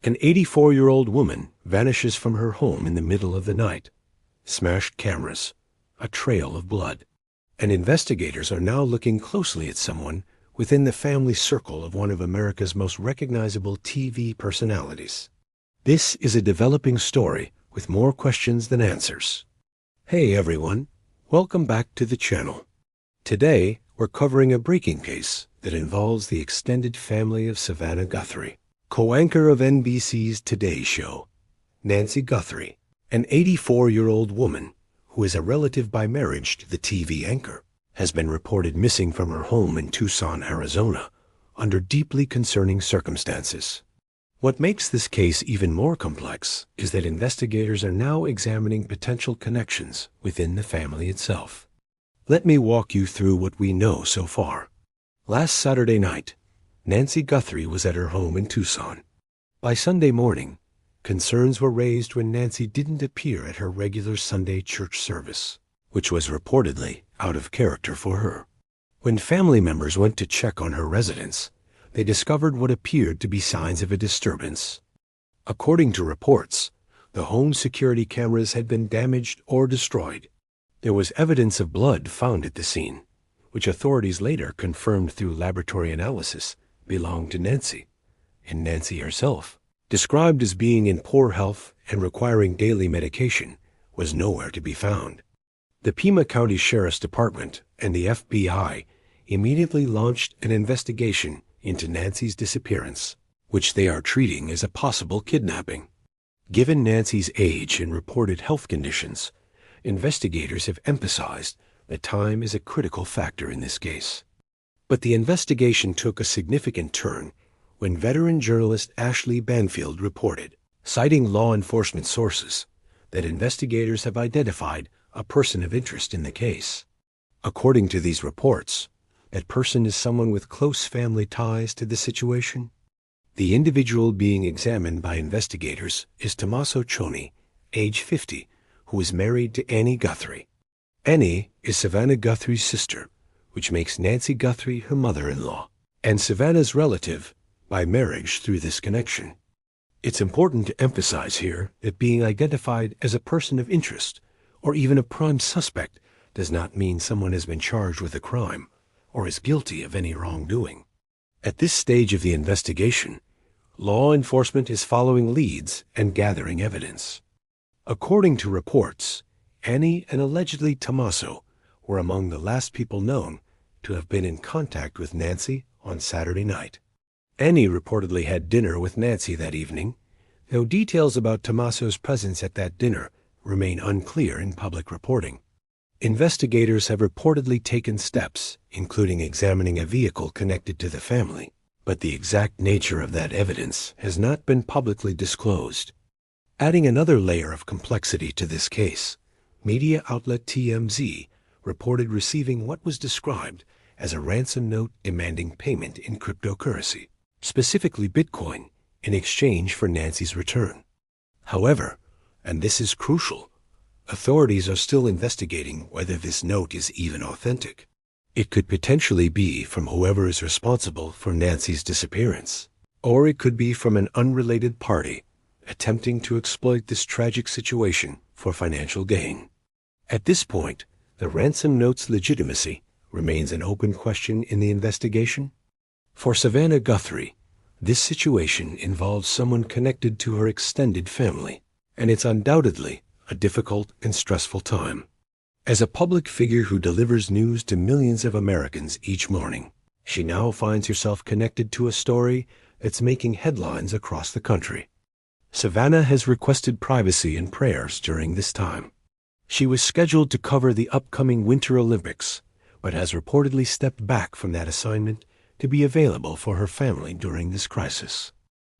An 84-year-old woman vanishes from her home in the middle of the night. Smashed cameras, a trail of blood. And investigators are now looking closely at someone within the family circle of one of America's most recognizable TV personalities. This is a developing story with more questions than answers. Hey everyone, welcome back to the channel. Today, we're covering a breaking case that involves the extended family of Savannah Guthrie, co-anchor of NBC's Today Show. Nancy Guthrie, an 84-year-old woman who is a relative by marriage to the TV anchor, has been reported missing from her home in Tucson, Arizona, under deeply concerning circumstances. What makes this case even more complex is that investigators are now examining potential connections within the family itself. Let me walk you through what we know so far. Last Saturday night, Nancy Guthrie was at her home in Tucson. By Sunday morning, concerns were raised when Nancy didn't appear at her regular Sunday church service, which was reportedly out of character for her. When family members went to check on her residence, they discovered what appeared to be signs of a disturbance. According to reports, the home security cameras had been damaged or destroyed. There was evidence of blood found at the scene, which authorities later confirmed through laboratory analysis belonged to Nancy, and Nancy herself, described as being in poor health and requiring daily medication, was nowhere to be found. The Pima County Sheriff's Department and the FBI immediately launched an investigation into Nancy's disappearance, which they are treating as a possible kidnapping. Given Nancy's age and reported health conditions, investigators have emphasized that time is a critical factor in this case. But the investigation took a significant turn when veteran journalist Ashley Banfield reported, citing law enforcement sources, that investigators have identified a person of interest in the case. According to these reports, that person is someone with close family ties to the situation. The individual being examined by investigators is Tommaso Cioni, age 50, who is married to Annie Guthrie. Annie is Savannah Guthrie's sister, which makes Nancy Guthrie her mother-in-law, and Savannah's relative by marriage through this connection. It's important to emphasize here that being identified as a person of interest or even a prime suspect does not mean someone has been charged with a crime or is guilty of any wrongdoing. At this stage of the investigation, law enforcement is following leads and gathering evidence. According to reports, Annie and allegedly Tommaso were among the last people known to have been in contact with Nancy on Saturday night. Annie reportedly had dinner with Nancy that evening, though details about Tommaso's presence at that dinner remain unclear in public reporting. Investigators have reportedly taken steps, including examining a vehicle connected to the family, but the exact nature of that evidence has not been publicly disclosed. Adding another layer of complexity to this case, media outlet TMZ reported receiving what was described as a ransom note demanding payment in cryptocurrency, specifically Bitcoin, in exchange for Nancy's return. However, and this is crucial, authorities are still investigating whether this note is even authentic. It could potentially be from whoever is responsible for Nancy's disappearance, or it could be from an unrelated party attempting to exploit this tragic situation for financial gain. At this point, the ransom note's legitimacy remains an open question in the investigation. For Savannah Guthrie, this situation involves someone connected to her extended family, and it's undoubtedly a difficult and stressful time. As a public figure who delivers news to millions of Americans each morning, she now finds herself connected to a story that's making headlines across the country. Savannah has requested privacy and prayers during this time. She was scheduled to cover the upcoming Winter Olympics, but has reportedly stepped back from that assignment to be available for her family during this crisis.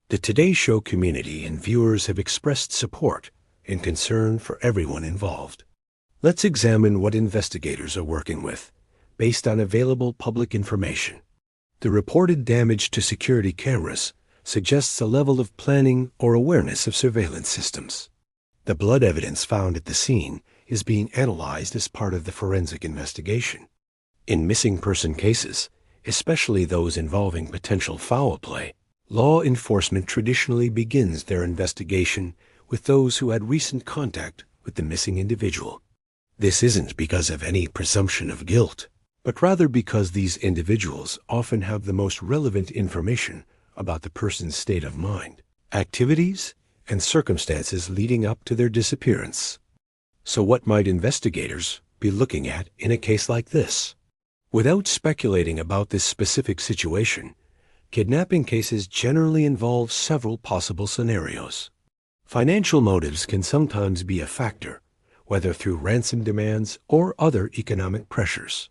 The Today Show community and viewers have expressed support and concern for everyone involved. Let's examine what investigators are working with, based on available public information. The reported damage to security cameras suggests a level of planning or awareness of surveillance systems. The blood evidence found at the scene is being analyzed as part of the forensic investigation. In missing person cases, especially those involving potential foul play, Law enforcement traditionally begins their investigation with those who had recent contact with the missing individual. This isn't because of any presumption of guilt, but rather because these individuals often have the most relevant information about the person's state of mind, activities, and circumstances leading up to their disappearance. So what might investigators be looking at in a case like this? Without speculating about this specific situation, kidnapping cases generally involve several possible scenarios. Financial motives can sometimes be a factor, whether through ransom demands or other economic pressures.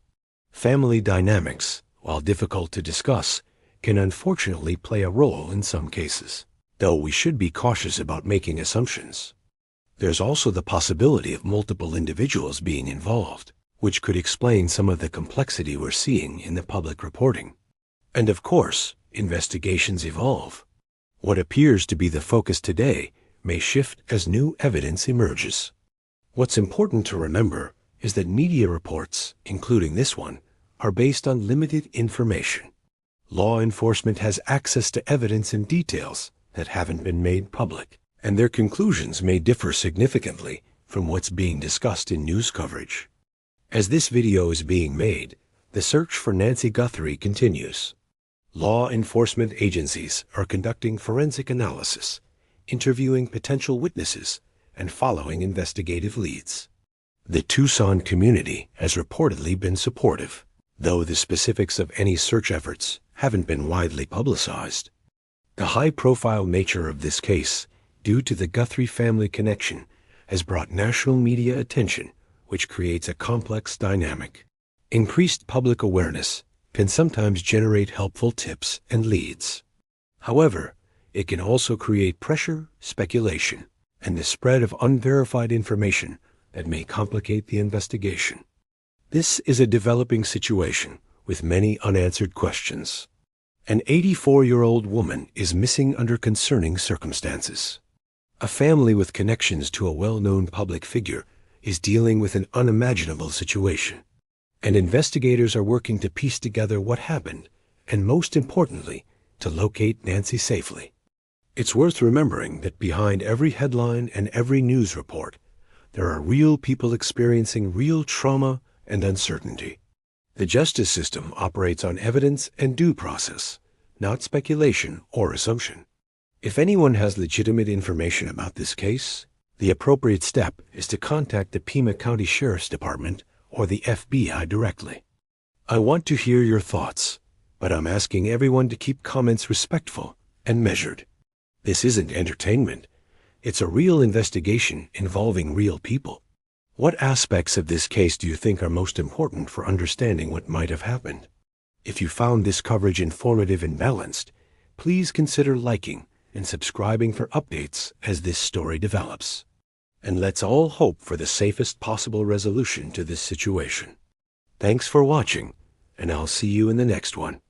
Family dynamics, while difficult to discuss, can unfortunately play a role in some cases, though we should be cautious about making assumptions. There's also the possibility of multiple individuals being involved, which could explain some of the complexity we're seeing in the public reporting. And of course, investigations evolve. What appears to be the focus today may shift as new evidence emerges. What's important to remember is that media reports, including this one, are based on limited information. Law enforcement has access to evidence and details that haven't been made public, and their conclusions may differ significantly from what's being discussed in news coverage. As this video is being made, the search for Nancy Guthrie continues. Law enforcement agencies are conducting forensic analysis, interviewing potential witnesses, and following investigative leads. The Tucson community has reportedly been supportive, though the specifics of any search efforts haven't been widely publicized. The high-profile nature of this case, due to the Guthrie family connection, has brought national media attention, which creates a complex dynamic. Increased public awareness can sometimes generate helpful tips and leads. However, it can also create pressure, speculation, and the spread of unverified information that may complicate the investigation. This is a developing situation with many unanswered questions. An 84-year-old woman is missing under concerning circumstances. A family with connections to a well-known public figure is dealing with an unimaginable situation, and investigators are working to piece together what happened and, most importantly, to locate Nancy safely. It's worth remembering that behind every headline and every news report, there are real people experiencing real trauma and uncertainty. The justice system operates on evidence and due process, not speculation or assumption. If anyone has legitimate information about this case, the appropriate step is to contact the Pima County Sheriff's Department or the FBI directly. I want to hear your thoughts, but I'm asking everyone to keep comments respectful and measured. This isn't entertainment. It's a real investigation involving real people. What aspects of this case do you think are most important for understanding what might have happened? If you found this coverage informative and balanced, please consider liking and subscribing for updates as this story develops. And let's all hope for the safest possible resolution to this situation. Thanks for watching, and I'll see you in the next one.